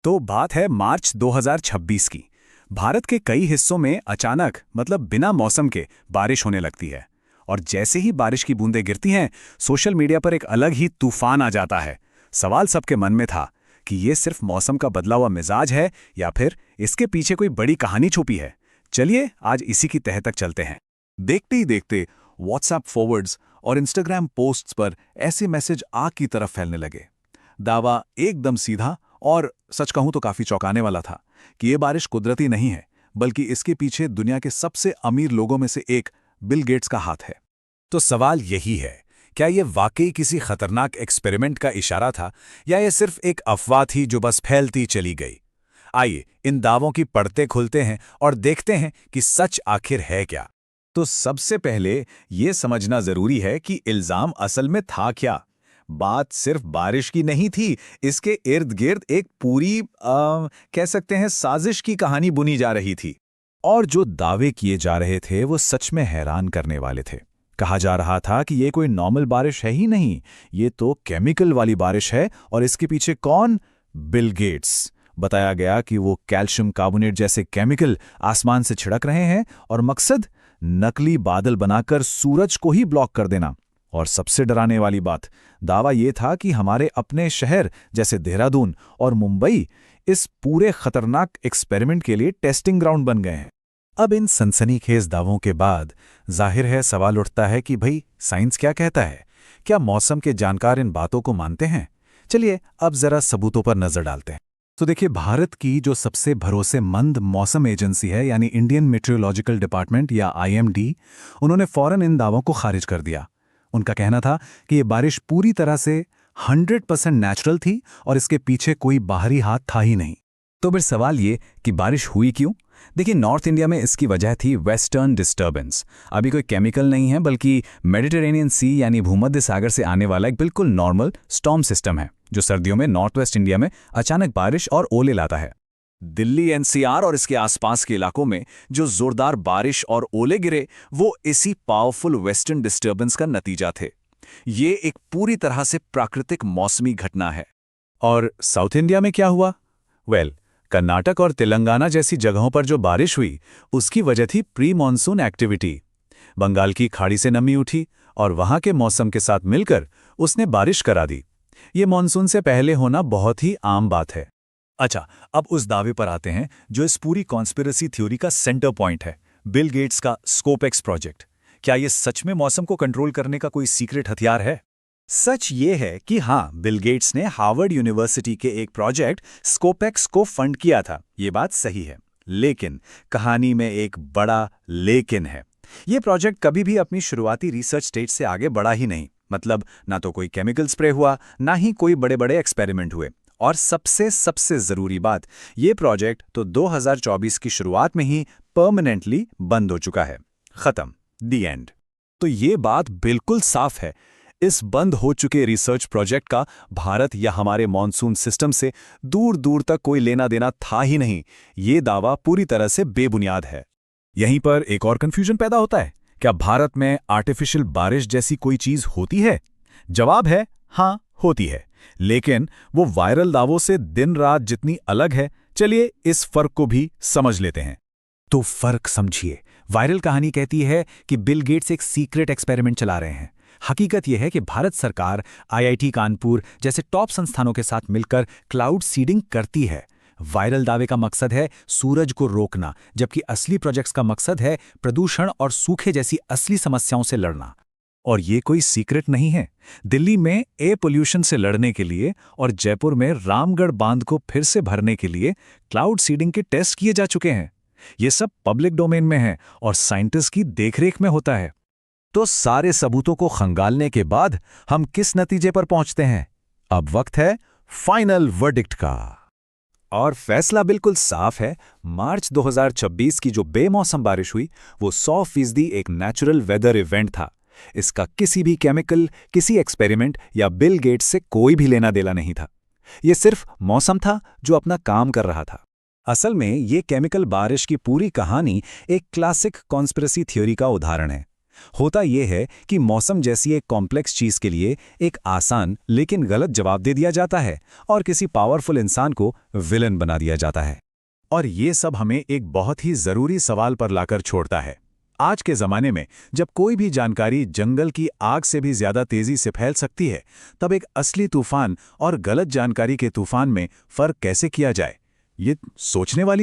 तो बात है मार्च 2026 की। भारत के कई हिस्सों में अचानक मतलब बिना मौसम के बारिश होने लगती है। और जैसे ही बारिश की बूंदें गिरती हैं, सोशल मीडिया पर एक अलग ही तूफान आ जाता है। सवाल सबके मन में था कि ये सिर्फ मौसम का बदला हुआ मिजाज है या फिर इसके पीछे कोई बड़ी कहानी छुपी है। चलिए आज इसी की तह तक चलते हैं। देखते ही देखते व्हाट्सएप फॉरवर्ड्स और इंस्टाग्राम पोस्ट्स पर ऐसे मैसेज आग की तरफ फैलने लगे। दावा एकदम सीधा और सच कहूं तो काफी चौंकाने वाला था कि ये बारिश कुदरती नहीं है, बल्कि इसके पीछे दुनिया के सबसे अमीर लोगों में से एक बिल गेट्स का हाथ है। तो सवाल यही है, क्या ये वाकई किसी खतरनाक एक्सपेरिमेंट का इशारा था या ये सिर्फ एक अफवाह थी जो बस फैलती चली गई। आइए इन दावों की पड़ते खुलते हैं और देखते हैं कि सच आखिर है क्या। तो सबसे पहले ये समझना जरूरी है कि इल्जाम असल में था क्या। बात सिर्फ बारिश की नहीं थी, इसके इर्द गिर्द एक पूरी कह सकते हैं साजिश की कहानी बुनी जा रही थी। और जो दावे किए जा रहे थे वो सच में हैरान करने वाले थे। कहा जा रहा था कि ये कोई नॉर्मल बारिश है ही नहीं, ये तो केमिकल वाली बारिश है। और इसके पीछे कौन? Bill Gates. बताया गया कि वो कैल्शियम कार्बोनेट जैसे केमिकल आसमान से छिड़क रहे हैं और मकसद नकली बादल बनाकर सूरज को ही ब्लॉक कर देना। और सबसे डराने वाली बात, दावा ये था कि हमारे अपने शहर जैसे देहरादून और मुंबई इस पूरे खतरनाक एक्सपेरिमेंट के लिए टेस्टिंग ग्राउंड बन गए हैं। अब इन सनसनीखेज दावों के बाद जाहिर है सवाल उठता है कि भाई साइंस क्या कहता है? क्या मौसम के जानकार इन बातों को मानते हैं? चलिए अब जरा सबूतों पर नजर डालते हैं। तो देखिए, भारत की जो सबसे भरोसेमंद मौसम एजेंसी है यानी इंडियन मेट्रोलॉजिकल डिपार्टमेंट या IMD, उन्होंने फौरन इन दावों को खारिज कर दिया। उनका कहना था कि ये बारिश पूरी तरह से 100% नेचुरल थी और इसके पीछे कोई बाहरी हाथ था ही नहीं। तो फिर सवाल ये कि बारिश हुई क्यों? देखिए, नॉर्थ इंडिया में इसकी वजह थी वेस्टर्न डिस्टर्बेंस। अभी कोई केमिकल नहीं है, बल्कि मेडिटेरेनियन सी यानी भूमध्य सागर से आने वाला एक बिल्कुल नॉर्मल स्टॉर्म सिस्टम है जो सर्दियों में नॉर्थ वेस्ट इंडिया में अचानक बारिश और ओले लाता है। दिल्ली NCR और इसके आसपास के इलाकों में जो जोरदार बारिश और ओले गिरे वो इसी पावरफुल वेस्टर्न डिस्टर्बेंस का नतीजा थे। ये एक पूरी तरह से प्राकृतिक मौसमी घटना है। और साउथ इंडिया में क्या हुआ? कर्नाटक और तेलंगाना जैसी जगहों पर जो बारिश हुई उसकी वजह थी प्री मॉनसून एक्टिविटी। बंगाल की खाड़ी से नमी उठी और वहां के मौसम के साथ मिलकर उसने बारिश करा दी। ये मॉनसून से पहले होना बहुत ही आम बात है। अच्छा, अब उस दावे पर आते हैं जो इस पूरी कॉन्स्पिरेसी थ्योरी का सेंटर पॉइंट है, बिल गेट्स का स्कोपेक्स प्रोजेक्ट। क्या ये सच में मौसम को कंट्रोल करने का कोई सीक्रेट हथियार है? सच ये है कि हाँ, बिल गेट्स ने हार्वर्ड यूनिवर्सिटी के एक प्रोजेक्ट स्कोपेक्स को फंड किया था, ये बात सही है। लेकिन कहानी में एक बड़ा लेकिन है। ये प्रोजेक्ट कभी भी अपनी शुरुआती रिसर्च स्टेज से आगे बढ़ा ही नहीं। मतलब ना तो कोई केमिकल स्प्रे हुआ, ना ही कोई बड़े बड़े एक्सपेरिमेंट हुए। और सबसे जरूरी बात, ये प्रोजेक्ट तो 2024 की शुरुआत में ही परमानेंटली बंद हो चुका है। खत्म, दी एंड। तो ये बात बिल्कुल साफ है, इस बंद हो चुके रिसर्च प्रोजेक्ट का भारत या हमारे मॉनसून सिस्टम से दूर दूर तक कोई लेना देना था ही नहीं। ये दावा पूरी तरह से बेबुनियाद है। यहीं पर एक और कंफ्यूजन पैदा होता है, क्या भारत में आर्टिफिशियल बारिश जैसी कोई चीज होती है? जवाब है हाँ, होती है, लेकिन वो वायरल दावों से दिन रात जितनी अलग है। चलिए इस फर्क को भी समझ लेते हैं। तो फर्क समझिए। वायरल कहानी कहती है कि बिल गेट्स एक सीक्रेट एक्सपेरिमेंट चला रहे हैं। हकीकत यह है कि भारत सरकार IIT कानपुर जैसे टॉप संस्थानों के साथ मिलकर क्लाउड सीडिंग करती है। वायरल दावे का मकसद है सूरज को रोकना, जबकि असली प्रोजेक्ट्स का मकसद है प्रदूषण और सूखे जैसी असली समस्याओं से लड़ना। और ये कोई सीक्रेट नहीं है। दिल्ली में एयर पोल्यूशन से लड़ने के लिए और जयपुर में रामगढ़ बांध को फिर से भरने के लिए क्लाउड सीडिंग के टेस्ट किए जा चुके हैं। ये सब पब्लिक डोमेन में है और साइंटिस्ट की देखरेख में होता है। तो सारे सबूतों को खंगालने के बाद हम किस नतीजे पर पहुंचते हैं? अब वक्त है फाइनल वर्डिक्ट का। और फैसला बिल्कुल साफ है। मार्च 2026 की जो बेमौसम बारिश हुई वो 100% एक नेचुरल वेदर इवेंट था। इसका किसी भी केमिकल, किसी एक्सपेरिमेंट या बिल गेट्स से कोई भी लेना देना नहीं था। ये सिर्फ मौसम था जो अपना काम कर रहा था। असल में ये केमिकल बारिश की पूरी कहानी एक क्लासिक कॉन्स्पिरेसी थ्योरी का उदाहरण है। होता यह है कि मौसम जैसी एक कॉम्प्लेक्स चीज के लिए एक आसान लेकिन गलत जवाब दे दिया जाता है और किसी पावरफुल इंसान को विलन बना दिया जाता है। और ये सब हमें एक बहुत ही जरूरी सवाल पर लाकर छोड़ता है। आज के जमाने में जब कोई भी जानकारी जंगल की आग से भी ज्यादा तेजी से फैल सकती है, तब एक असली तूफान और गलत जानकारी के तूफान में फर्क कैसे किया जाए, ये सोचने वाली